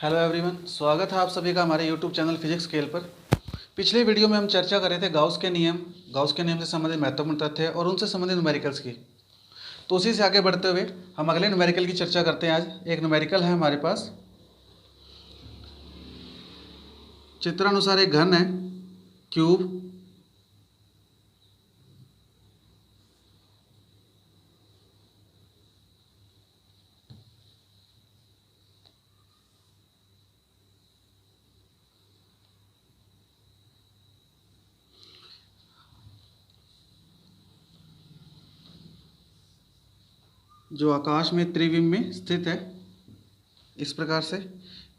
Hello everyone, स्वागत है आप सभी का हमारे यूट्यूब चैनल फिजिक्स स्केल पर। पिछले वीडियो में हम चर्चा कर रहे थे गाउस के नियम से संबंधित महत्वपूर्ण तथ्य और उनसे संबंधित न्यूमेरिकल्स की। तो उसी से आगे बढ़ते हुए हम अगले न्यूमेरिकल की चर्चा करते हैं। आज एक न्यूमेरिकल है हमारे पास, चित्रानुसार एक घन है क्यूब, जो आकाश में त्रिविम में स्थित है। इस प्रकार से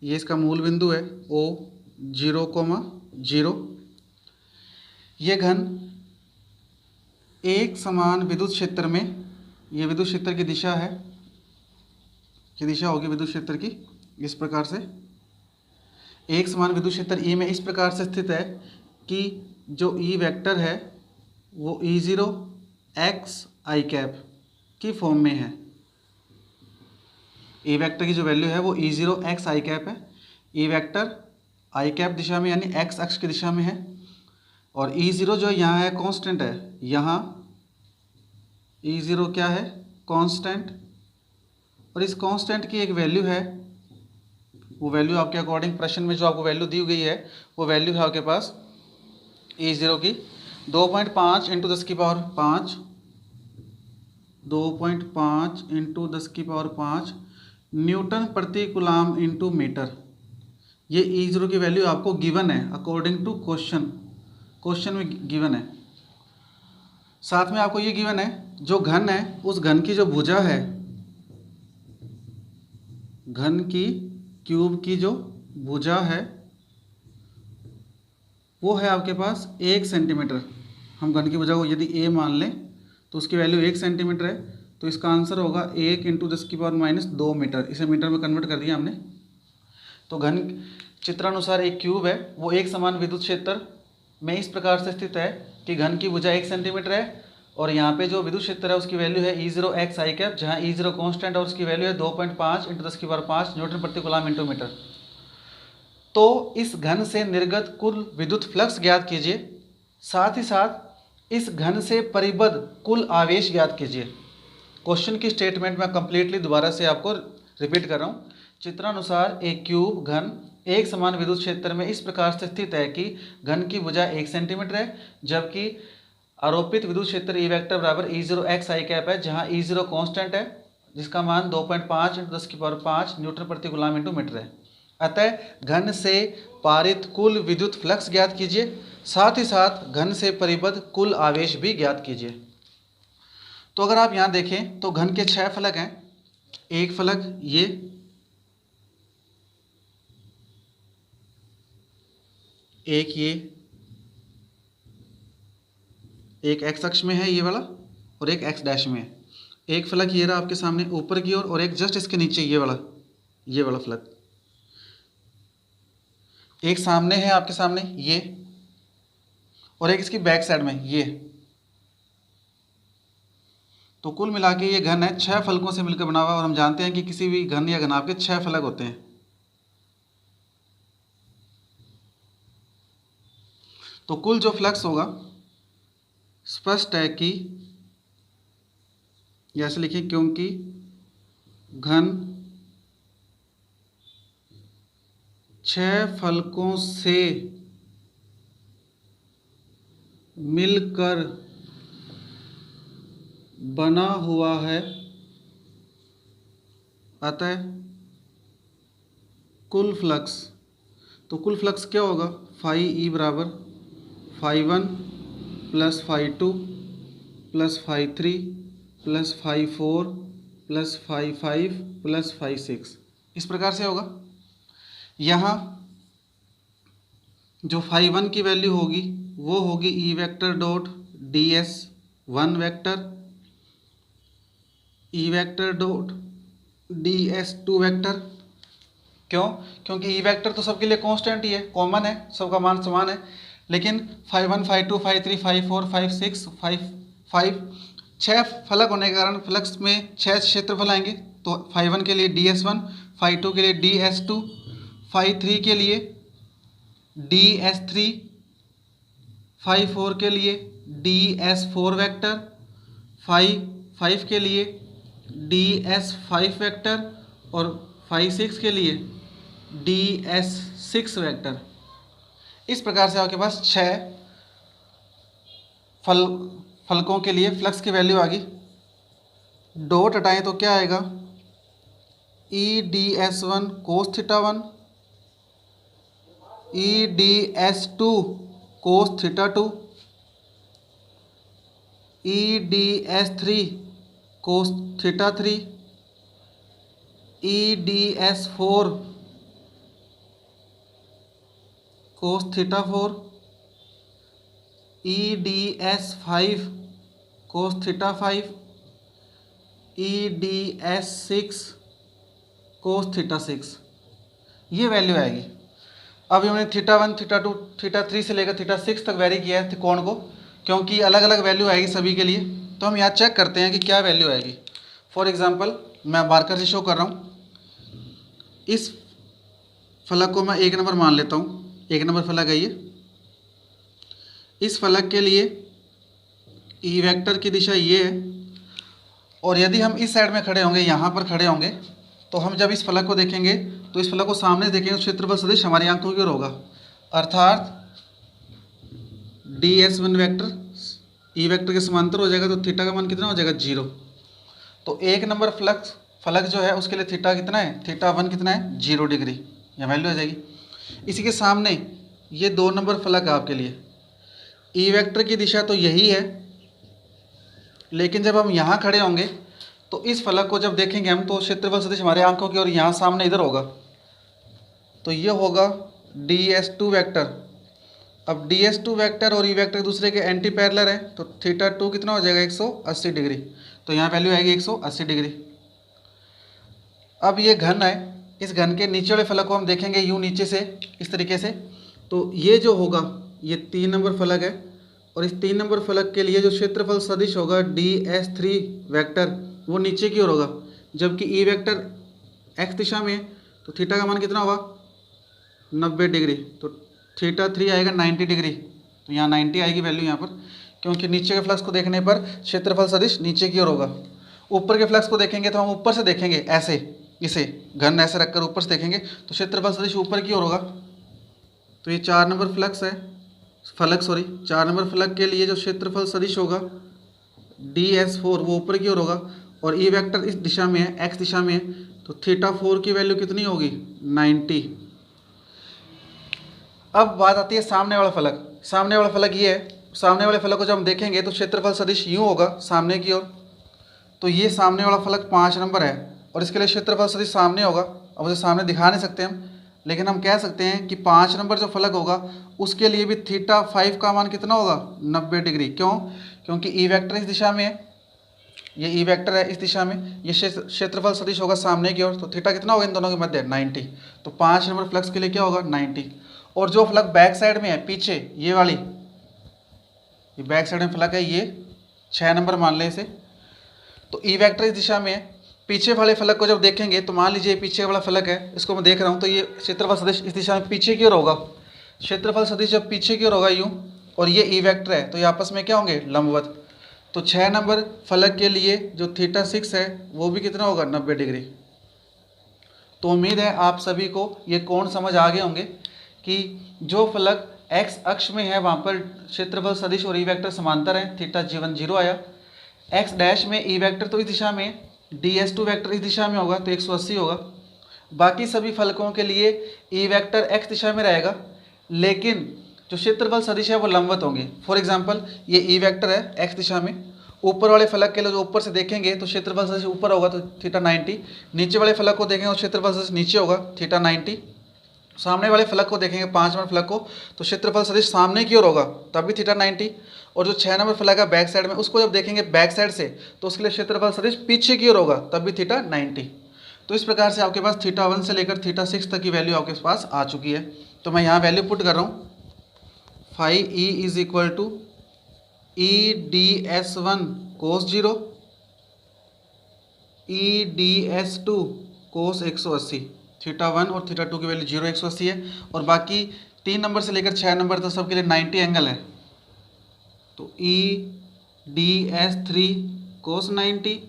ये इसका मूल बिंदु है O 0,0। ये घन एक समान विद्युत क्षेत्र में, ये विद्युत क्षेत्र की दिशा है, ये दिशा होगी विद्युत क्षेत्र की। इस प्रकार से एक समान विद्युत क्षेत्र E में इस प्रकार से स्थित है कि जो E वेक्टर है वो E0 x i कैप की फॉर्म में है। E वेक्टर की जो वैल्यू है वो E0 x i कैप है। E वेक्टर i कैप दिशा में यानी x अक्ष की दिशा में है, और E0 जो यहाँ है कांस्टेंट है। यहाँ E0 क्या है? कांस्टेंट। और इस कांस्टेंट की एक वैल्यू है, वो वैल्यू आपके अकॉर्डिंग प्रश्न में जो आपको वैल्यू दी गई है वो वैल्यू है आपके पास E0 की 2.5 × 10⁵ 2.5 × 10⁵ न्यूटन प्रति कूलाम इंटू मीटर। ये E0 की वैल्यू आपको गिवन है अकॉर्डिंग टू क्वेश्चन में गिवन है। साथ में आपको ये गिवन है जो घन है उस घन की जो भुजा है, घन की क्यूब की जो भुजा है वो है आपके पास 1 सेंटीमीटर। हम घन की भुजा को यदि a मान लें तो उसकी वैल्यू 1 सेंटीमीटर है, तो इसका आंसर होगा 1 × 10⁻² मीटर। इसे मीटर में कन्वर्ट कर दिया हमने। तो घन चित्रानुसार एक क्यूब है, वो एक समान विद्युत क्षेत्र में इस प्रकार से स्थित है कि घन की भुजा 1 सेंटीमीटर है, और यहाँ पे जो विद्युत क्षेत्र है उसकी वैल्यू है E0 x i कैप, जहाँ E0 कांस्टेंट है और उसकी वैल्यू है 2.5 × 10⁵ न्यूटन प्रति कूलाम इंटू मीटर। तो इस घन से निर्गत कुल विद्युत फ्लक्स ज्ञात कीजिए, साथ ही साथ इस घन से परिबद्ध कुल आवेश ज्ञात कीजिए। क्वेश्चन की स्टेटमेंट में कंप्लीटली दोबारा से आपको रिपीट कर रहा हूँ। चित्रानुसार एक क्यूब घन एक समान विद्युत क्षेत्र में इस प्रकार से स्थित है कि घन की भुजा 1 सेंटीमीटर है, जबकि आरोपित विद्युत क्षेत्र E वेक्टर बराबर E0 x i कैप है, जहाँ E0 कांस्टेंट है जिसका मान 2.5 × 10⁵ न्यूटन प्रति कूलाम इंटू मीटर है। अतः घन से पारित कुल विद्युत फ्लक्स ज्ञात कीजिए, साथ ही साथ घन से परिबद्ध कुल आवेश भी ज्ञात कीजिए। तो अगर आप यहाँ देखें तो घन के 6 फलक हैं। एक फलक ये, एक ये, एक x अक्ष में है ये वाला और एक x डैश में है। एक फलक ये रहा आपके सामने ऊपर की ओर, और एक जस्ट इसके नीचे ये वाला फलक। एक सामने है आपके सामने ये, और एक इसकी बैक साइड में ये। तो कुल मिला के ये घन है 6 फलकों से मिलकर बना हुआ, और हम जानते हैं कि किसी भी घन या घनाभ के 6 फलक होते हैं। तो कुल जो फ्लक्स होगा, स्पष्ट है कि ऐसे लिखिए, क्योंकि घन 6 फलकों से मिलकर बना हुआ है, अतः कुल फ्लक्स, तो कुल फ्लक्स क्या होगा? φE बराबर φ1 + φ2 + φ3 + φ4 + φ5 + φ6। इस प्रकार से होगा। यहाँ जो φ1 की वैल्यू होगी वो होगी E vector dot ds1 vector, E vector dot ds2 vector. क्यों? क्योंकि E वेक्टर तो सबके लिए कांस्टेंट ही है, कॉमन है, सबका मान समान है। लेकिन φ1 φ2 φ3 φ4 φ6 φ5 6 फलक होने के कारण फ्लक्स में 6 क्षेत्रफल आएंगे। तो φ1 के लिए ds1, φ2 के लिए ds2, फाई 3 के लिए DS3, फाई 4 के लिए DS4 वेक्टर, फाई 5 के लिए DS5 वेक्टर और फाई 6 के लिए DS6 वेक्टर। इस प्रकार से आपके पास 6 फलकों के लिए फ्लक्स की वैल्यू आ गई। डॉट हटाएं तो क्या आएगा, EDS1 cos theta 1, EDS2 cos theta 2, EDS3 cos theta 3, EDS4 cos theta 4, EDS5 cos theta 5, EDS6 cos theta 6। ये वैल्यू आएगी। अब हमने थीटा 1, थीटा 2, थीटा 3 से लेकर थीटा 6 तक वेरी किया है कोण को, क्योंकि अलग अलग वैल्यू आएगी सभी के लिए। तो हम यहाँ चेक करते हैं कि क्या वैल्यू आएगी। फॉर एग्जांपल मैं मार्कर से शो कर रहा हूँ। इस फलक को मैं 1 नंबर मान लेता हूँ, 1 नंबर फलक है ये। इस फलक के लिए ई वेक्टर की दिशा ये है, और यदि हम इस साइड में खड़े होंगे, यहाँ पर खड़े होंगे, तो हम जब इस फलक को देखेंगे तो इस फलक को सामने से देखेंगे तो क्षेत्रफल सदिश हमारी आंखों की ओर होगा, अर्थात DS1 वेक्टर ई वेक्टर के समांतर हो जाएगा। तो थीटा का मान कितना हो जाएगा, 0। तो 1 नंबर फलक जो है उसके लिए थीटा कितना है, थीटा 1 कितना है, 0 डिग्री, यह वैल्यू आ जाएगी। इसी के सामने ये 2 नंबर फलक है आपके लिए। ई वेक्टर की दिशा तो यही है, लेकिन जब हम यहाँ खड़े होंगे तो इस फलक को जब देखेंगे हम तो क्षेत्रफल सदिश हमारे आंखों की ओर यहाँ सामने इधर होगा, तो ये होगा DS2 वेक्टर। अब DS2 वेक्टर और ई वेक्टर दूसरे के एंटी पैरेलल है, तो थीटा 2 कितना हो जाएगा, 180 डिग्री। तो यहाँ वैल्यू आएगी 180 डिग्री। अब ये घन है, इस घन के नीचे वाले फलक को हम देखेंगे यूँ नीचे से इस तरीके से, तो ये जो होगा ये 3 नंबर फलक है, और इस 3 नंबर फलक के लिए जो क्षेत्रफल सदिश होगा DS3 वेक्टर वो नीचे की ओर होगा, जबकि ई वेक्टर x दिशा में है, तो थीटा का मान कितना होगा, 90 डिग्री। तो थीटा 3 आएगा 90 डिग्री। तो यहाँ 90 आएगी वैल्यू यहाँ पर, क्योंकि नीचे के फ्लक्स को देखने पर क्षेत्रफल सदिश नीचे की ओर होगा। ऊपर के फ्लक्स को देखेंगे तो हम ऊपर से देखेंगे, ऐसे इसे घन ऐसे रखकर ऊपर से देखेंगे तो क्षेत्रफल सदिश ऊपर की ओर होगा। तो ये 4 नंबर फलक 4 नंबर फलक के लिए जो क्षेत्रफल सदिश होगा DS4 वो ऊपर की ओर होगा, और ई वेक्टर इस दिशा में है, x दिशा में है, तो थीटा 4 की वैल्यू कितनी होगी, 90। अब बात आती है सामने वाला फलक। सामने वाला फलक ये है, सामने वाले फलक को जब हम देखेंगे तो क्षेत्रफल सदिश यूँ होगा सामने की ओर। तो ये सामने वाला फलक 5 नंबर है, और इसके लिए क्षेत्रफल सदिश सामने होगा। अब उसे सामने दिखा नहीं सकते हम, लेकिन हम कह सकते हैं कि 5 नंबर जो फलक होगा उसके लिए भी थीटा 5 का मान कितना होगा, 90 डिग्री। क्यों, क्योंकि ई वेक्टर इस दिशा में है, ये ई वेक्टर है इस दिशा में, ये क्षेत्रफल सदिश होगा सामने की ओर, तो थीटा कितना होगा इन दोनों के मध्य, 90। तो 5 नंबर फ्लक्स के लिए क्या होगा, 90। और जो फलक बैक साइड में है पीछे, ये वाली, ये बैक साइड में फलक है, ये 6 नंबर मान लें इसे। तो ई वेक्टर इस दिशा में है, पीछे वाले फलक को जब देखेंगे तो मान लीजिए पीछे वाला फलक है, इसको मैं देख रहा हूँ, तो ये क्षेत्रफल सदिश इस दिशा में पीछे की ओर होगा। क्षेत्रफल सदिश जब पीछे की ओर होगा यूँ, और ये ई वेक्टर है, तो ये आपस में क्या होंगे, लंबवत। तो 6 नंबर फलक के लिए जो थीटा 6 है वो भी कितना होगा, 90 डिग्री। तो उम्मीद है आप सभी को ये कोण समझ आ गए होंगे कि जो फलक x अक्ष में है वहाँ पर क्षेत्रफल सदिश और ई वेक्टर समांतर है, थीटा 0 आया। x डैश में ई वेक्टर तो इस दिशा में, DS2 वेक्टर इस दिशा में होगा, तो 180 होगा। बाकी सभी फलकों के लिए ई वेक्टर x दिशा में रहेगा, लेकिन जो क्षेत्रफल सदिश है वो लंबवत होंगे। फॉर एग्जांपल ये ई वेक्टर है x दिशा में, ऊपर वाले फलक के लिए जो ऊपर से देखेंगे तो क्षेत्रफल सदिश ऊपर होगा, तो थीटा 90। नीचे वाले फलक को देखेंगे तो क्षेत्रफल सदिश नीचे होगा, थीटा 90। सामने वाले फलक को देखेंगे 5 नंबर फलक को, तो क्षेत्रफल सदिश सामने की ओर होगा, तब भी थीटा 90। और जो 6 नंबर फलक है बैक साइड में, उसको जब देखेंगे बैक साइड से तो उसके लिए क्षेत्रफल सदिश पीछे की ओर होगा, तब भी थीटा 90। तो इस प्रकार से आपके पास थीटा 1 से लेकर थीटा 6 तक की वैल्यू आपके पास आ चुकी है। तो मैं यहाँ वैल्यू पुट कर रहा हूँ, phi E is equal to EDS1 cos 0, EDS2 cos 180। θ1 और θ2 की वैल्यू 0 180 है, और बाकी 3 नंबर से लेकर 6 नंबर तक सबके लिए 90 एंगल है। तो EDS3 cos 90,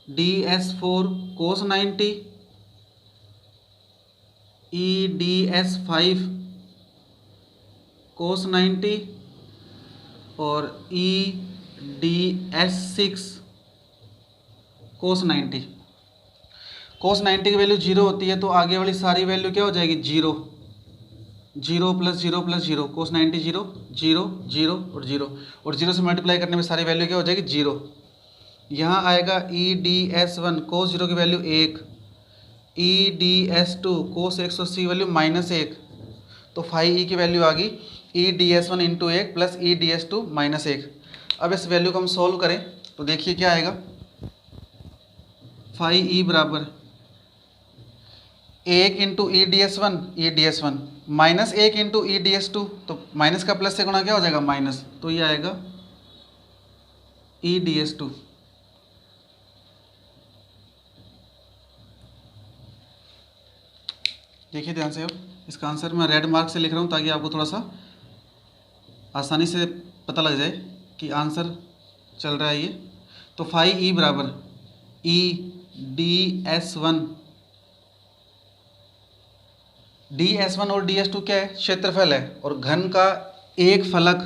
EDS4 cos 90, EDS5 cos 90 और EDS6 cos 90। cos 90 की वैल्यू 0 होती है, तो आगे वाली सारी वैल्यू क्या हो जाएगी, 0, 0 + 0 + 0, cos 90 0 0 0 और 0, और 0 से मल्टीप्लाई करने में सारी वैल्यू क्या हो जाएगी, 0। यहाँ आएगा EDS1 cos 0 की वैल्यू 1, EDS2 cos 180 की वैल्यू -1, तो phi e की वैल्यू आ गई EDS1 × 1 + EDS2 -1। अब इस वैल्यू को हम सॉल्व करें तो देखिए क्या आएगा, phi e बराबर 1 × EDS1 EDS1 -1 × EDS2, तो माइनस का प्लस से गुणा क्या हो जाएगा, माइनस, तो ये आएगा EDS2। देखिए ध्यान से, अब इसका आंसर मैं रेड मार्क से लिख रहा हूँ ताकि आपको थोड़ा सा आसानी से पता लग जाए कि आंसर चल रहा है ये। तो phi e बराबर EDS1, DS1 और DS2 क्या है, क्षेत्रफल है, और घन का एक फलक,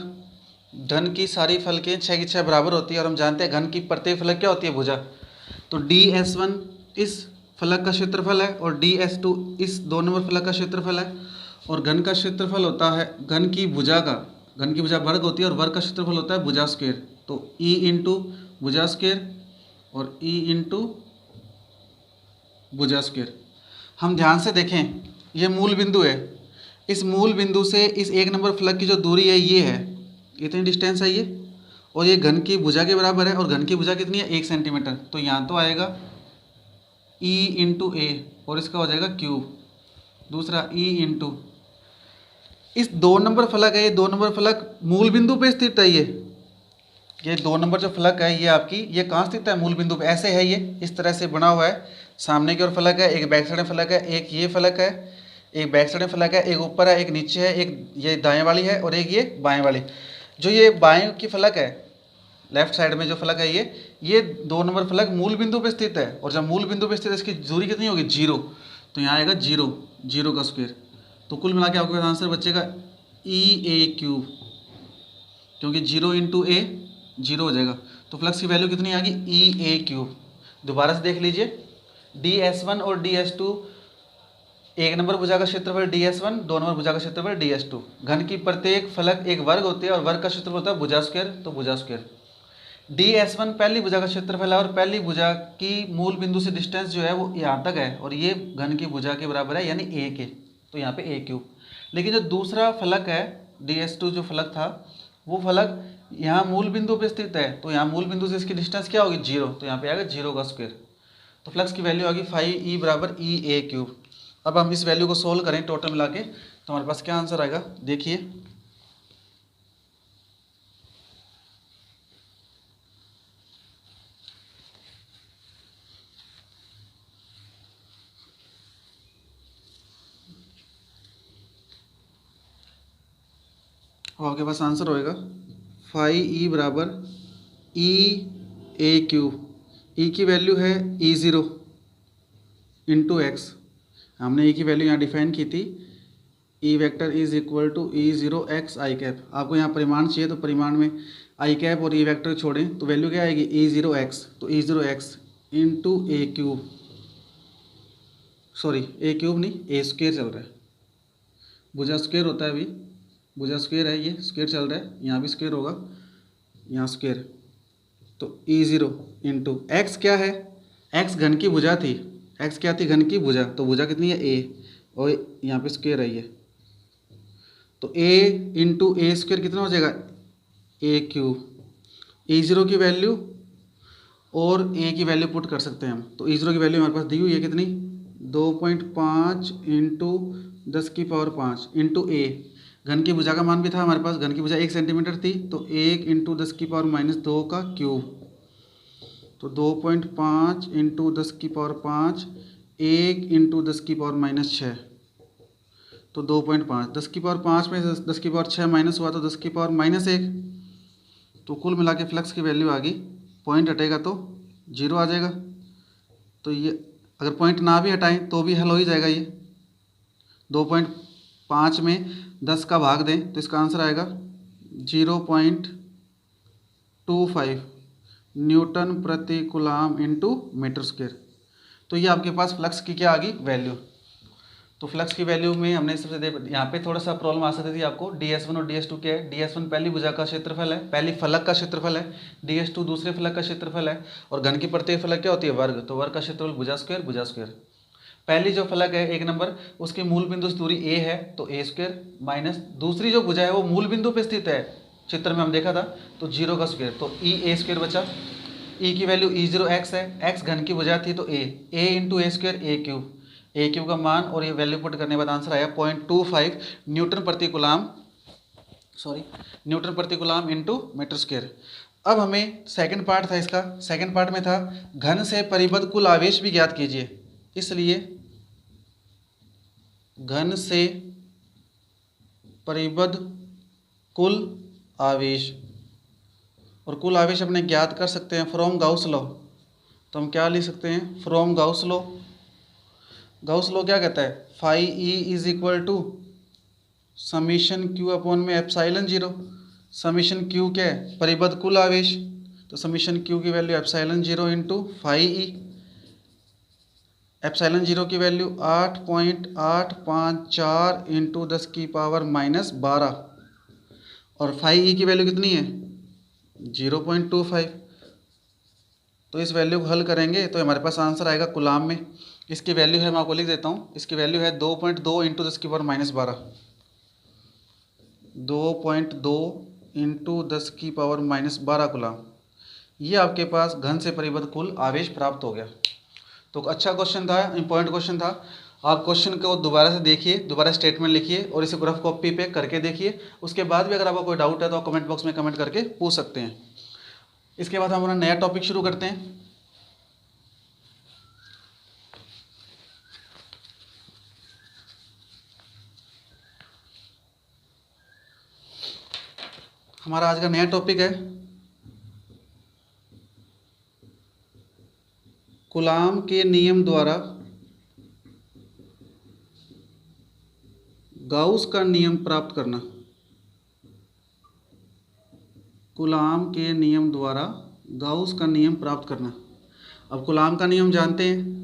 घन की सारी फलकें 6 की 6 बराबर होती है, और हम जानते हैं घन की प्रत्येक फलक क्या होती है, भुजा। तो DS1 इस फलक का क्षेत्रफल है और DS2 इस 2 नंबर फलक का क्षेत्रफल है, और घन का क्षेत्रफल होता है घन की भुजा का, घन की भुजा वर्ग होती है और वर्ग का क्षेत्रफल होता है भुजा स्क्वायर। तो E × भुजा स्क्वायर और E × भुजा स्क्वायर। हम ध्यान से देखें, ये मूल बिंदु है, इस मूल बिंदु से इस 1 नंबर फलक की जो दूरी है ये है, इतनी डिस्टेंस है ये, और ये घन की भुजा के बराबर है, और घन की भुजा कितनी है, 1 सेंटीमीटर। तो यहाँ तो आएगा E × A और इसका हो जाएगा क्यूब। दूसरा E × इस 2 नंबर फलक है, ये 2 नंबर फलक मूल बिंदु पे स्थित है। ये 2 नंबर जो फलक है ये आपकी, ये कहाँ स्थित है, मूल बिंदु पे। ऐसे है, ये इस तरह से बना हुआ है, सामने की ओर फलक है, एक बैक साइड में फलक है, एक ये फलक है, एक बैक साइड में फलक है, एक ऊपर है, एक नीचे है, एक ये दाएं वाली है और एक ये बाएं वाली। जो ये बाएं की फलक है, लेफ्ट साइड में जो फलक है ये 2 नंबर फलक मूल बिंदु पे स्थित है, और जब मूल बिंदु पे स्थित है इसकी दूरी कितनी होगी, 0। तो यहाँ आएगा 0, 0 का स्क्वायर। तो कुल मिला के आपके पास आंसर बचेगा EA3, क्योंकि 0 × A 0 हो जाएगा। तो फ्लक्स की वैल्यू कितनी आ गई, EA3। दोबारा से देख लीजिए, DS1 और DS2, 1 नंबर भुजा का क्षेत्रफल DS1, 2 नंबर भुजा का क्षेत्रफल DS2। घन की प्रत्येक फलक एक वर्ग होती है और वर्ग का क्षेत्रफल होता है भुजा स्क्वायर, तो भुजा स्क्वायर। DS1 पहली भुजा का क्षेत्रफल है, और पहली भुजा की मूल बिंदु से डिस्टेंस जो है वो यहाँ तक है, और ये घन की भुजा के बराबर है, यानी A के, तो यहाँ पे A3। लेकिन जो दूसरा फलक है DS2 जो फलक था, वो फलक यहाँ मूल बिंदु पे स्थित है, तो यहाँ मूल बिंदु से इसकी डिस्टेंस क्या होगी, 0। तो यहाँ पे आएगा 0 का स्क्वायर। तो फ्लक्स की वैल्यू आ गई phi e बराबर EA3। अब हम इस वैल्यू को सोल्व करें टोटल मिला के, तो हमारे पास क्या आंसर आएगा, देखिए। आपके पास आंसर होएगा phi e बराबर EA3। E की वैल्यू है E0 × x। हमने E की वैल्यू यहाँ डिफाइन की थी, E vector is equal to E0 x i cap. आपको यहाँ परिमाण चाहिए, तो परिमाण में i कैप और E वेक्टर छोड़ें तो वैल्यू क्या आएगी, E0 x। तो E0 x × A3, sorry A3 नहीं, A स्क्वायर चल रहा है, भुजा स्क्वायर होता है, अभी भुजा स्क्वायर है, ये स्क्वायर चल रहा है, यहाँ भी स्क्वायर होगा, यहाँ स्क्वायर। तो E0 × x क्या है, x घन की भुजा थी, x क्या थी, घन की भुजा, तो भुजा कितनी है, A, और यहाँ पे स्क्वायर है ये, तो A × A स्क्वायर कितना हो जाएगा, A3। E0 की वैल्यू और A की वैल्यू पुट कर सकते हैं हम, तो E0 की वैल्यू हमारे पास दी हुई है कितनी, 2.5 × 10⁵ इंटू A। घन की भुजा का मान भी था हमारे पास, घन की भुजा 1 सेंटीमीटर थी, तो 1 × 10⁻² का क्यूब। तो 2.5 इंटू 10⁻5 1 इंटू 10⁻⁻6, तो 2.5 10⁻5 में 10⁻6 माइनस हुआ तो 10⁻−1, तो कुल मिला के फ्लक्स की वैल्यू आ गई, पॉइंट हटेगा तो 0 आ जाएगा। तो ये अगर पॉइंट ना भी हटाएं तो भी हल हो ही जाएगा। ये 2.5 में 10 का भाग दें तो इसका आंसर आएगा 0.25 न्यूटन प्रति कूलाम इंटू मीटर स्क्वायर। तो ये आपके पास फ्लक्स की क्या आ गई वैल्यू। तो फ्लक्स की वैल्यू में हमने सबसे यहाँ पे थोड़ा सा प्रॉब्लम आ सकती थी आपको। DS1 और DS2 क्या है, DS1 पहली भुजा का क्षेत्रफल है, पहली फलक का क्षेत्रफल है, DS2 दूसरे फलक का क्षेत्रफल है, और घन की प्रत्येक फलक क्या होती है वर्ग, तो वर्ग का क्षेत्रफल भुजा स्क्वायर। पहली जो फलक है 1 नंबर, उसकी मूल बिंदु से दूरी a है तो a स्क्वायर, माइनस दूसरी जो भुजा है वो मूल बिंदु पे स्थित है, चित्र में हम देखा था, तो 0 का स्क्वायर, तो a स्क्वायर बचा। e की वैल्यू E0x है, x घन की भुजा थी तो a into a square a cube का मान, और ये वैल्यू पुट करने के बाद आंसर आया 0.25 न्यूटन प्रति कूलाम इंटू मीटर स्क्वायर। अब हमें सेकंड पार्ट था इसका, सेकंड पार्ट में था घन से परिबद्ध कुल आवेश भी ज्ञात कीजिए। इसलिए घन से परिबद्ध कुल आवेश, और कुल आवेश अपने ज्ञात कर सकते हैं फ्रॉम गाउस लॉ। तो हम क्या लिख सकते हैं, from Gauss law. Gauss law क्या कहता है, phi E is equal to summation Q upon में एप्साइलन 0। समीशन क्यू क्या है, परिबद्ध कुल आवेश, तो समीशन क्यू की value epsilon 0 into phi E. Epsilon 0 की वैल्यू 8.854 इंटू 10⁻⁻12, और फाई ई की वैल्यू कितनी है 0.25। तो इस वैल्यू को हल करेंगे तो हमारे पास आंसर आएगा कूलाम में। इसकी वैल्यू है, मैं आपको लिख देता हूँ, इसकी वैल्यू है 2.2 इंटू 10⁻⁻12, 2.2 इंटू 10⁻⁻12 कूलाम। ये आपके पास घन से परिबद्ध कुल आवेश प्राप्त हो गया। तो अच्छा क्वेश्चन था, इंपॉर्टेंट क्वेश्चन था। आप क्वेश्चन को दोबारा से देखिए, दोबारा स्टेटमेंट लिखिए और इसे ग्राफ कॉपी पे करके देखिए। उसके बाद भी अगर आपको कोई डाउट है तो आप कमेंट बॉक्स में कमेंट करके पूछ सकते हैं। इसके बाद हम अपना नया टॉपिक शुरू करते हैं। हमारा आज का नया टॉपिक है कूलाम के नियम द्वारा गाउस का नियम प्राप्त करना। कूलाम के नियम द्वारा गाउस का नियम प्राप्त करना। अब कूलाम का नियम जानते हैं,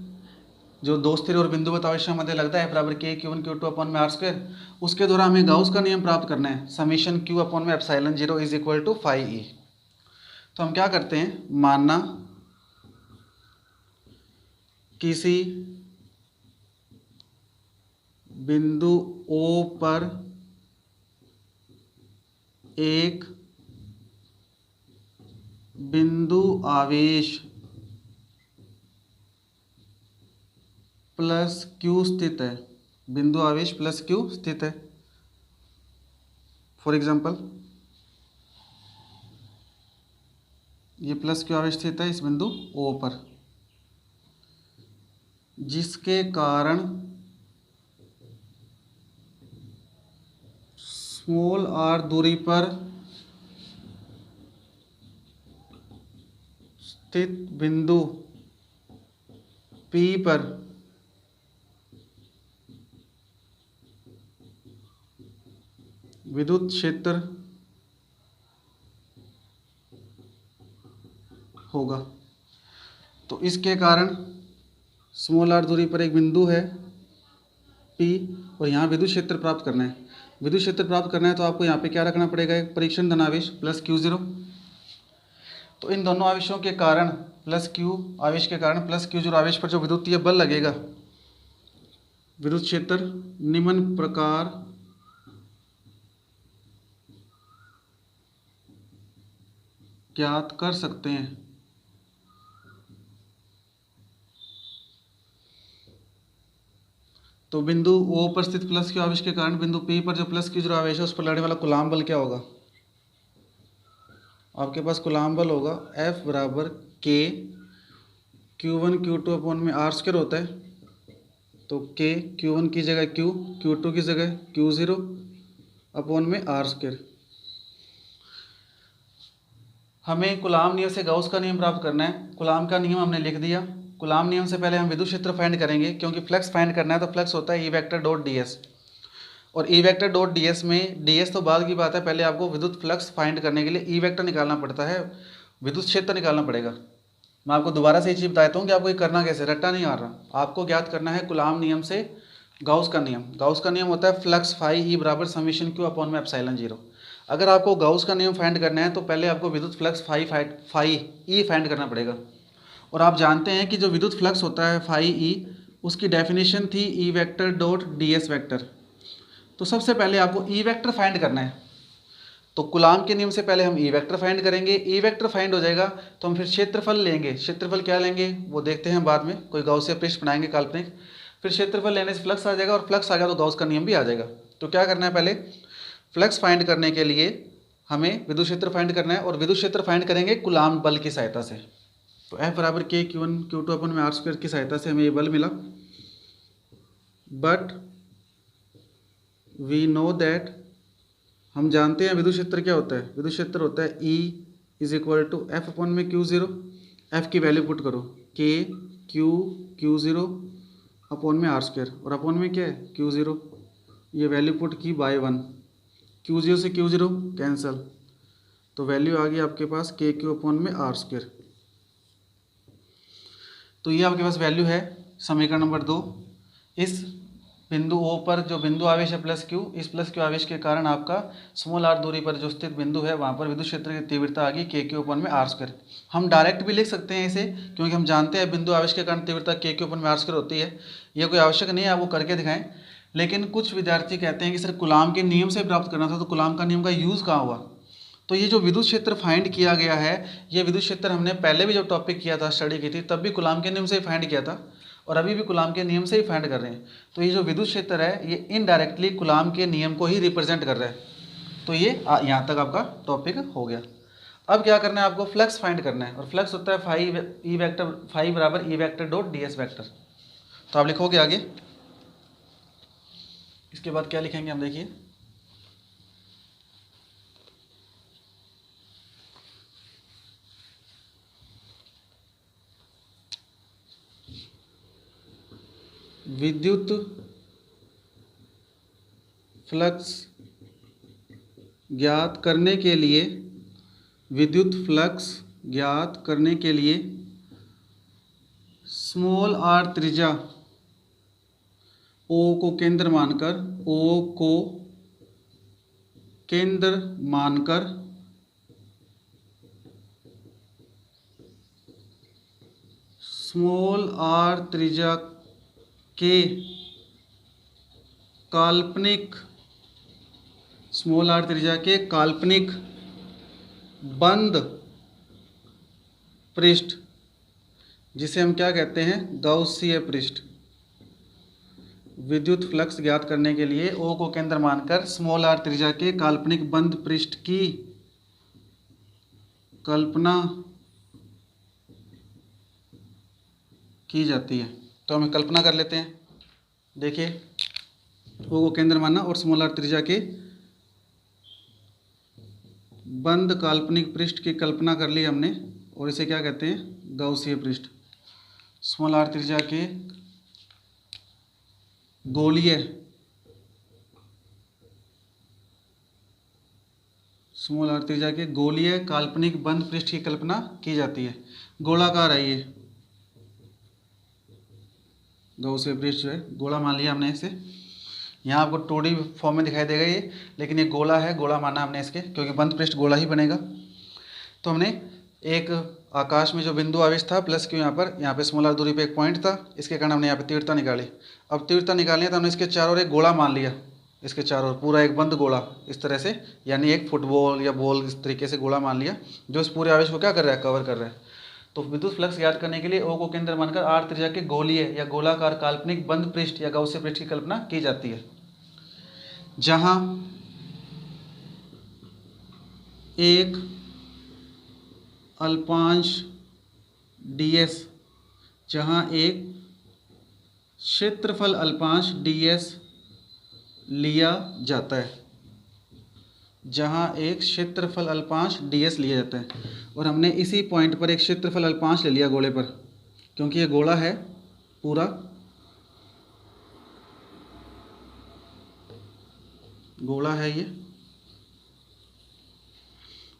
जो दो स्थिर और बिंदुवत आवेशों मध्य लगता है बराबर K(Q1 Q2 अपॉन में R²। उसके द्वारा हमें गाउस का नियम प्राप्त करना है, समीशन Q अपॉन में epsilon 0 is equal to phi E. तो हम क्या करते हैं, मानना किसी बिंदु O पर एक बिंदु आवेश प्लस Q स्थित है, बिंदु आवेश प्लस Q स्थित है। फॉर एग्जांपल ये प्लस Q आवेश स्थित है इस बिंदु O पर, जिसके कारण स्मॉल r दूरी पर स्थित बिंदु P पर विद्युत क्षेत्र होगा। तो इसके कारण स्मॉल r दूरी पर एक बिंदु है P, और यहाँ विद्युत क्षेत्र प्राप्त करना है। विद्युत क्षेत्र प्राप्त करना है तो आपको यहाँ पे क्या रखना पड़ेगा, एक परीक्षण धनावेश प्लस Q0। तो इन दोनों आवेशों के कारण प्लस Q आवेश के कारण प्लस Q0 आवेश पर जो विद्युतीय बल लगेगा, विद्युत क्षेत्र निम्न प्रकार ज्ञात कर सकते हैं। तो बिंदु O पर स्थित प्लस Q आवेश के कारण बिंदु P पर जो प्लस Q0 आवेश है उस पर लगने वाला कूलाम बल क्या होगा, आपके पास कूलाम बल होगा F बराबर K Q1 Q2 अपॉन में आर स्क्वायर होता है, तो K Q1 की जगह Q, Q2 की जगह Q0 अपॉन में आर स्क्वायर। हमें कूलाम नियम से गाउस का नियम प्राप्त करना है। कूलाम का नियम हमने लिख दिया। कूलाम नियम से पहले हम विद्युत क्षेत्र फाइंड करेंगे, क्योंकि फ्लक्स फाइंड करना है तो फ्लक्स होता है E vector dot D S, और E vector dot D S में डी एस तो बाद की बात है, पहले आपको विद्युत फ्लक्स फाइंड करने के लिए ई वेक्टर निकालना पड़ता है, विद्युत क्षेत्र निकालना पड़ेगा। मैं आपको दोबारा से ये चीज़ बताता हूँ कि आपको ये करना कैसे, रट्टा नहीं आ रहा। आपको ज्ञात करना है कूलाम नियम से गाउस का नियम। गाउस का नियम होता है फ्लक्स फाई ई बराबर समीशन क्यू अपॉन में एप्सिलॉन जीरो। अगर आपको गाउस का नियम फाइंड करना है तो पहले आपको विद्युत फ्लक्स फाई ई फाइंड करना पड़ेगा। और आप जानते हैं कि जो विद्युत फ्लक्स होता है फाई ई, उसकी डेफिनेशन थी ई vector dot D S vector. तो सबसे पहले आपको ई वेक्टर फाइंड करना है, तो कूलाम के नियम से पहले हम ई वेक्टर फाइंड करेंगे। ई वेक्टर फाइंड हो जाएगा तो हम फिर क्षेत्रफल लेंगे। क्षेत्रफल क्या लेंगे वो देखते हैं बाद में, कोई गाउसियन पृष्ठ बनाएंगे काल्पनिक, फिर क्षेत्रफल लेने से फ्लक्स आ जाएगा, और फ्लक्स आ गया तो गाउस का नियम भी आ जाएगा। तो क्या करना है, पहले फ्लक्स फाइंड करने के लिए हमें विद्युत क्षेत्र फाइंड करना है, और विद्युत क्षेत्र फाइंड करेंगे कूलाम बल की सहायता से। तो F बराबर K Q1 Q2 अपन में आर स्क्वायर की सहायता से हमें ये बल मिला। बट वी नो दैट, हम जानते हैं विद्युत क्षेत्र क्या होता है। विद्युत क्षेत्र होता है E is equal to F upon में Q0। एफ की वैल्यू पुट करो, K Q0 अपॉन में आर स्क्वायर, और अपॉन में क्या है Q0, ये वैल्यू पुट की बाय 1, Q0 से Q0 कैंसिल, तो वैल्यू आ गई आपके पास KQ अपॉन में आर स्क्वायर। तो ये आपके पास वैल्यू है समीकरण नंबर 2। इस बिंदु O पर जो बिंदु आवेश है प्लस Q, इस प्लस Q आवेश के कारण आपका स्मॉल r दूरी पर जो स्थित बिंदु है वहाँ पर विद्युत क्षेत्र की तीव्रता आ गई KQ अपन में आर स्क्वायर। हम डायरेक्ट भी लिख सकते हैं इसे, क्योंकि हम जानते हैं बिंदु आवेश के कारण तीव्रता KQ अपन में आर स्क्वायर होती है। ये कोई आवश्यक नहीं है आपको करके दिखाएं, लेकिन कुछ विद्यार्थी कहते हैं कि सर कूलाम के नियम से प्राप्त करना था, तो कूलाम का नियम का यूज़ कहाँ हुआ। तो ये जो विद्युत क्षेत्र फाइंड किया गया है, ये विद्युत क्षेत्र हमने पहले भी जब टॉपिक किया था, स्टडी की थी, तब भी कूलाम के नियम से ही फाइंड किया था, और अभी भी कूलाम के नियम से ही फाइंड कर रहे हैं। तो ये जो विद्युत क्षेत्र है ये इनडायरेक्टली कूलाम के नियम को ही रिप्रेजेंट कर रहा है। तो ये यहाँ तक आपका टॉपिक हो गया। अब क्या करना है, आपको फ्लक्स फाइंड करना है, और फ्लक्स होता है फाई बराबर ई vector dot D S vector. तो आप लिखोगे आगे, इसके बाद क्या लिखेंगे हम देखिए, विद्युत फ्लक्स ज्ञात करने के लिए, विद्युत फ्लक्स ज्ञात करने के लिए स्मॉल r त्रिज्या O को केंद्र मानकर, O को केंद्र मानकर स्मॉल r त्रिज्या के काल्पनिक, स्मॉल r त्रिज्या के काल्पनिक बंद पृष्ठ, जिसे हम क्या कहते हैं, गाउसीय पृष्ठ। विद्युत फ्लक्स ज्ञात करने के लिए O को केंद्र मानकर स्मॉल r त्रिज्या के काल्पनिक बंद पृष्ठ की कल्पना की जाती है। तो हम कल्पना कर लेते हैं। देखिए, O को केंद्र मानना और स्मॉल r त्रिज्या के बंद काल्पनिक पृष्ठ की कल्पना कर ली हमने, और इसे क्या कहते हैं, गाउसीय पृष्ठ। स्मॉल r त्रिज्या के गोलीय, स्मॉल r त्रिज्या के गोलीय काल्पनिक बंद पृष्ठ की कल्पना की जाती है। गोलाकार है ये, गाउसीय पृष्ठ जो है गोला मान लिया हमने इसे। यहाँ आपको 2D फॉर्म में दिखाई देगा ये, लेकिन ये गोला है, गोला माना हमने इसके, क्योंकि बंद पृष्ठ गोला ही बनेगा। तो हमने एक आकाश में जो बिंदु आवेश था प्लस क्यू, यहाँ पे स्मॉल r दूरी पे एक पॉइंट था, इसके कारण हमने यहाँ पे तीव्रता निकाली। अब तीव्रता निकाली है तो हमने इसके चारों ओर एक गोला मान लिया, इसके चारों ओर पूरा एक बंद गोला इस तरह से, यानी एक फुटबॉल या बॉल इस तरीके से गोला मान लिया, जो इस पूरे आवेश को क्या कर रहा है, कवर कर रहा है। तो विद्युत फ्लक्स ज्ञात करने के लिए O को केंद्र मानकर r त्रिज्या के गोलीय या गोलाकार काल्पनिक बंद पृष्ठ या गाउसीय पृष्ठ की कल्पना की जाती है, जहां एक अल्पांश ds जहाँ एक क्षेत्रफल अल्पांश ds लिया जाता है, जहाँ एक क्षेत्रफल अल्पांश ds लिया जाता है। और हमने इसी पॉइंट पर एक क्षेत्रफल अल्पांश ले लिया गोले पर, क्योंकि ये गोला है पूरा, गोला है ये,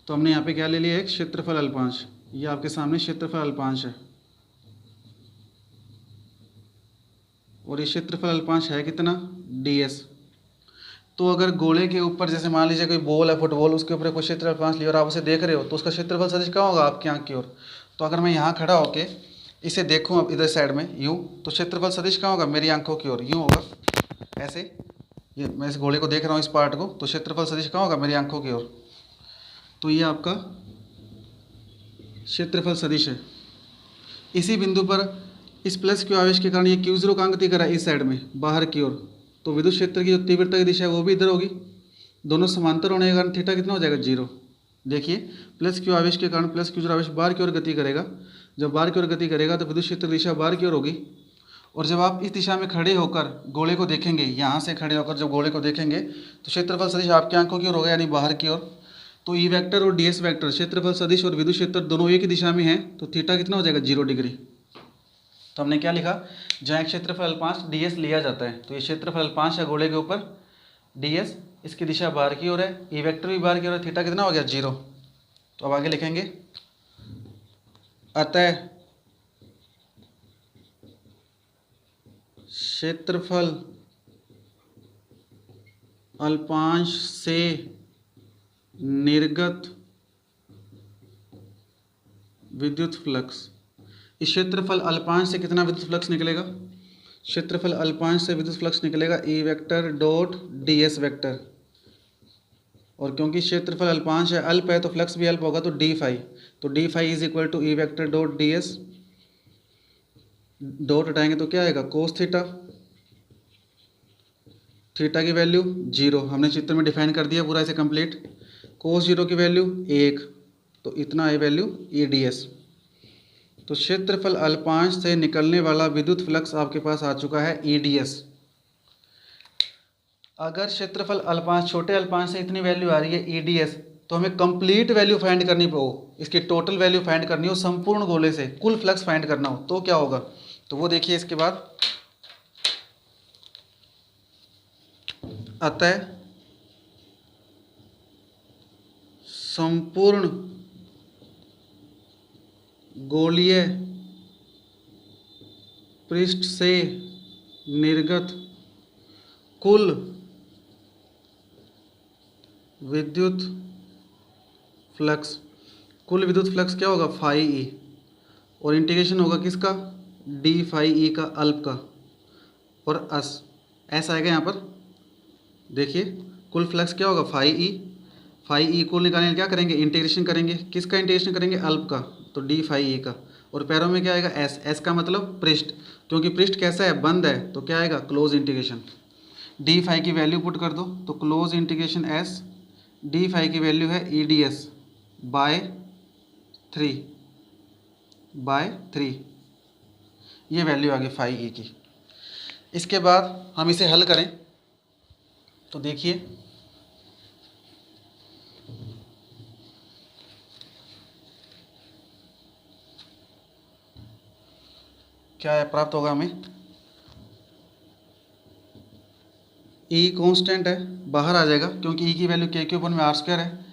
तो हमने यहाँ पे क्या ले लिया, एक क्षेत्रफल अल्पांश। ये आपके सामने क्षेत्रफल अल्पांश है, और ये क्षेत्रफल अल्पांश है कितना, ds। तो अगर गोले के ऊपर जैसे मान लीजिए कोई बॉल है, फुटबॉल, उसके ऊपर कोई क्षेत्रफल अल्पांश लिया और आप उसे देख रहे हो, तो उसका क्षेत्रफल सदिश कहाँ होगा, आपकी आंख की ओर। तो अगर मैं यहाँ खड़ा होके इसे देखूँ अब इधर साइड में यूँ, तो क्षेत्रफल सदिश कहाँ होगा, मेरी आंखों की ओर यूँ होगा, ऐसे। ये मैं इस गोले को देख रहा हूँ, इस पार्ट को, तो क्षेत्रफल सदिश कहाँ होगा, मेरी आंखों की ओर। तो ये आपका क्षेत्रफल सदिश है। इसी बिंदु पर इस प्लस क्यू आवेश के कारण ये Q0 का अंक दिख रहा है इस साइड में बाहर की ओर, तो विद्युत क्षेत्र की जो तीव्रता की दिशा है वो भी इधर होगी। दोनों समांतर होने के कारण थीटा कितना हो जाएगा, 0। देखिए प्लस क्यू आवेश के कारण प्लस Q0 आवेश बाहर की ओर गति करेगा। जब बाहर की ओर गति करेगा तो विद्युत क्षेत्र की दिशा बाहर की ओर होगी। और जब आप इस दिशा में खड़े होकर गोले को देखेंगे, यहाँ से खड़े होकर जब गोले को देखेंगे, तो क्षेत्रफल सदिश आपकी आंखों की ओर होगा, यानी बाहर की ओर। तो ई वेक्टर और ds वेक्टर, क्षेत्रफल सदिश और विद्युत क्षेत्र दोनों एक ही दिशा में हैं, तो थीटा कितना हो जाएगा, 0 डिग्री। तो हमने क्या लिखा, जहाँ एक क्षेत्रफल अल्पांश ds लिया जाता है, तो ये क्षेत्रफल अल्पांश है गोले के ऊपर, ds, इसकी दिशा बाहर की ओर है, ई वेक्टर भी बाहर की ओर है, थीटा कितना हो गया, 0। तो अब आगे लिखेंगे, अतः क्षेत्रफल अल्पांश से निर्गत विद्युत फ्लक्स, इस क्षेत्रफल अल्पांश से कितना विद्युत फ्लक्स निकलेगा, क्षेत्रफल अल्पांश से विद्युत फ्लक्स निकलेगा ई वेक्टर डॉट ds वेक्टर। और क्योंकि क्षेत्रफल अल्पांश है, अल्प है, तो फ्लक्स भी अल्प होगा, तो d फाई, तो d phi is equal to E vector dot ds, dot हटाएंगे तो क्या आएगा, कोस थीटा, थीटा की वैल्यू 0, हमने चित्र में डिफाइन कर दिया पूरा इसे कंप्लीट। कोस 0 की वैल्यू 1, तो इतना है वैल्यू ई ds। तो क्षेत्रफल अल्पांश से निकलने वाला विद्युत फ्लक्स आपके पास आ चुका है ई ds। अगर क्षेत्रफल अल्पांश, छोटे अल्पांश से इतनी वैल्यू आ रही है ई ds, तो हमें कंप्लीट वैल्यू फाइंड करनी हो, इसकी टोटल वैल्यू फाइंड करनी हो, संपूर्ण गोले से कुल फ्लक्स फाइंड करना हो, तो क्या होगा, तो वो देखिए इसके बाद, अतः संपूर्ण गोलीय पृष्ठ से निर्गत कुल विद्युत फ्लक्स, कुल विद्युत फ्लक्स क्या होगा, फाई ई, और इंटीग्रेशन होगा किसका, डी फाई ई का, अल्प का, और एस आएगा यहाँ पर। देखिए कुल फ्लक्स क्या होगा, फाई ई कुल निकालने क्या करेंगे, इंटीग्रेशन करेंगे, किसका इंटीग्रेशन करेंगे, अल्प का, तो डी फाई ई का, और पैरों में क्या आएगा, एस का मतलब पृष्ठ, क्योंकि पृष्ठ कैसा है, बंद है, तो क्या आएगा, क्लोज इंटीग्रेशन। डी फाई की वैल्यू पुट कर दो, तो close integration S, D phi की वैल्यू है ई डी एस बाय 3, ये वैल्यू आ गई फाई ई की। इसके बाद हम इसे हल करें, तो देखिए क्या है, प्राप्त होगा हमें, ई कांस्टेंट है, बाहर आ जाएगा, क्योंकि ई की वैल्यू के क्यूब में r स्क्वायर है,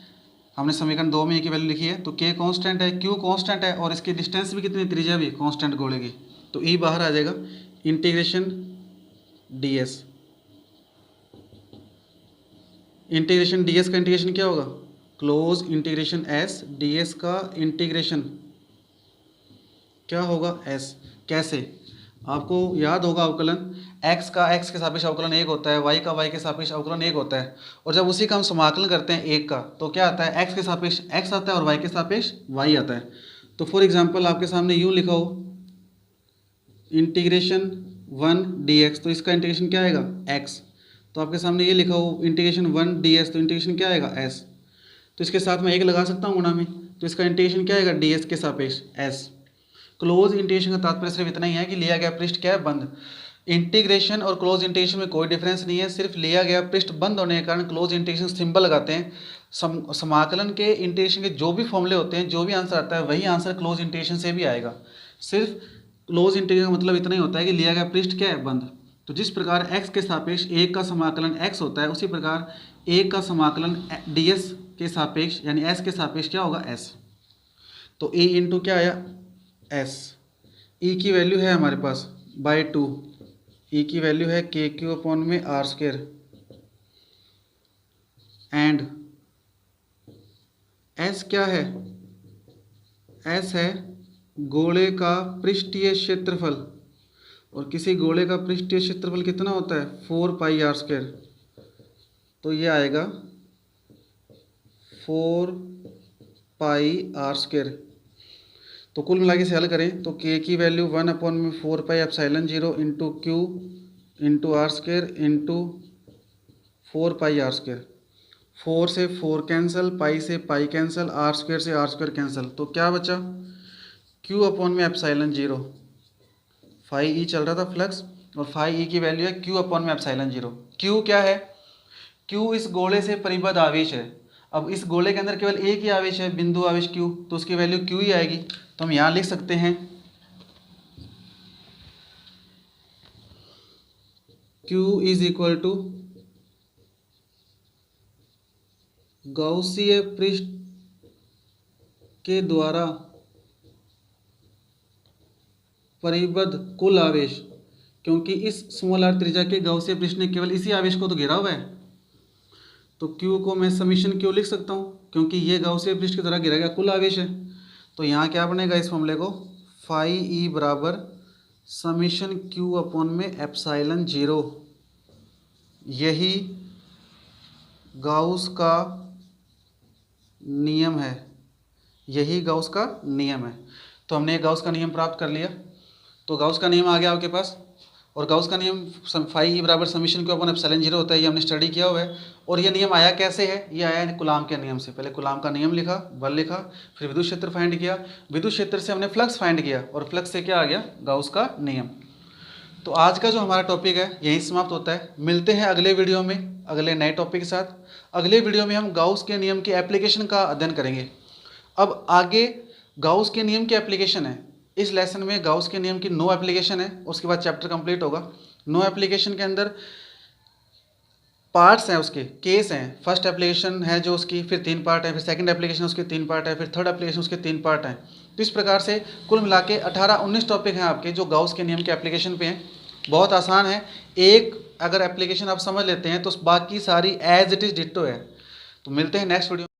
हमने समीकरण 2 में ई की वैल्यू लिखी है, तो के कांस्टेंट है, क्यू कांस्टेंट है, और इसकी डिस्टेंस भी कितनी, त्रिज्या भी कांस्टेंट गोले की, तो ई बाहर आ जाएगा, इंटीग्रेशन ds, इंटीग्रेशन ds का इंटीग्रेशन क्या होगा, क्लोज इंटीग्रेशन s, ds का इंटीग्रेशन क्या होगा, s। कैसे, आपको याद होगा अवकलन, x का x के सापेक्ष अवकलन 1 होता है, y का y के सापेक्ष अवकलन 1 होता है, और जब उसी का हम समाकलन करते हैं 1 का, तो क्या आता है, x के सापेक्ष x आता है और y के सापेक्ष y आता है। तो फॉर एग्जांपल आपके सामने यूँ लिखा हो, इंटीग्रेशन 1 dx, तो इसका इंटीग्रेशन क्या आएगा, x। तो आपके सामने ये लिखा हो इंटीग्रेशन 1 ds, तो इंटीग्रेशन क्या आएगा, s। तो इसके साथ मैं 1 लगा सकता हूँ गुणा में, तो इसका इंटीग्रेशन क्या आएगा, ds के सापेक्ष s, क्लोज इंटीग्रेशन का तात्पर्य सिर्फ इतना ही है कि लिया गया पृष्ठ क्या है, बंद। इंटीग्रेशन और क्लोज इंटीग्रेशन में कोई डिफरेंस नहीं है, सिर्फ लिया गया पृष्ठ बंद होने के कारण क्लोज इंटीग्रेशन सिंबल लगाते हैं। समाकलन के इंटीग्रेशन के जो भी फॉर्मूले होते हैं, जो भी आंसर आता है वही आंसर क्लोज इंटीग्रेशन से भी आएगा। सिर्फ क्लोज इंटीग्रेशन का मतलब इतना ही होता है कि लिया गया पृष्ठ क्या है, बंद। तो जिस प्रकार x के सापेक्ष एक का समाकलन x होता है, उसी प्रकार एक का समाकलन ds के सापेक्ष यानी s के सापेक्ष क्या होगा, s। तो a इंटू क्या आया, s। e की वैल्यू है हमारे पास बाई 2, e की वैल्यू है के क्यू अपॉन में आर स्क्वायर, एंड s क्या है, s है गोले का पृष्ठीय क्षेत्रफल, और किसी गोले का पृष्ठीय क्षेत्रफल कितना होता है, 4 पाई आर स्क्वायर। तो ये आएगा 4 पाई आर स्क्वायर। तो कुल मिला के से हल करें तो k की वैल्यू 1 अपॉन में 4 pi epsilon 0 into Q into R square into 4 pi R square. 4 से 4 कैंसिल, पाई से पाई कैंसिल, आर स्क्वायर से आर स्क्वायर कैंसिल। तो क्या बचा, q अपॉन में एप्सिलॉन 0, फाई ई चल रहा था फ्लक्स, और फाई ई की वैल्यू है q अपॉन में एप्सिलॉन 0। q क्या है, q इस गोले से परिबद्ध आवेश है। अब इस गोले के अंदर केवल एक ही आवेश है, बिंदु आवेश q, तो उसकी वैल्यू q ही आएगी। तो हम यहाँ लिख सकते हैं q इज इक्वल टू गौसीय पृष्ठ के द्वारा परिबद्ध कुल आवेश, क्योंकि इस स्मॉल आर त्रिज्या के गौसीय पृष्ठ ने केवल इसी आवेश को तो घेरा हुआ है, तो Q को मैं समीशन Q लिख सकता हूँ, क्योंकि ये गौसीय पृष्ठ की तरह घेरा गया कुल आवेश है। तो यहाँ क्या बनेगा इस फॉर्मूले को, फाई ई बराबर समीशन Q अपॉन में एप्सिलॉन 0। यही गाउस का नियम है, यही गाउस का नियम है। तो हमने गाउस का नियम प्राप्त कर लिया। तो गाउस का नियम आ गया आपके पास, और गाउस का नियम फाई ई बराबर समीशन क्यू अपॉन एप्सिलॉन 0 होता है, ये हमने स्टडी किया हुआ है। और ये नियम आया कैसे है, ये आया है कूलाम के नियम से। पहले कूलाम का नियम लिखा, बल लिखा, फिर विद्युत क्षेत्र फाइंड किया, विद्युत क्षेत्र से हमने फ्लक्स फाइंड किया, और फ्लक्स से क्या आ गया, गाउस का नियम। तो आज का जो हमारा टॉपिक है यहीं समाप्त होता है। मिलते हैं अगले वीडियो में अगले नए टॉपिक के साथ। अगले वीडियो में हम गाउस के नियम की एप्लीकेशन का अध्ययन करेंगे। अब आगे गाउस के नियम की एप्लीकेशन है, इस लेसन में गाउस के नियम की 9 एप्लीकेशन है, उसके बाद चैप्टर कंप्लीट होगा। 9 एप्लीकेशन के अंदर पार्ट्स हैं, उसके केस हैं। फर्स्ट एप्लीकेशन है जो उसकी, फिर 3 पार्ट है, फिर सेकंड एप्लीकेशन उसके 3 पार्ट है, फिर थर्ड एप्लीकेशन उसके 3 पार्ट हैं। तो इस प्रकार से कुल मिला के 18-19 टॉपिक हैं आपके जो गाउस के नियम के एप्लीकेशन पे हैं। बहुत आसान है, एक अगर एप्लीकेशन आप समझ लेते हैं तो बाकी सारी एज इट इज़ डिट्टो है। तो मिलते हैं नेक्स्ट वीडियो।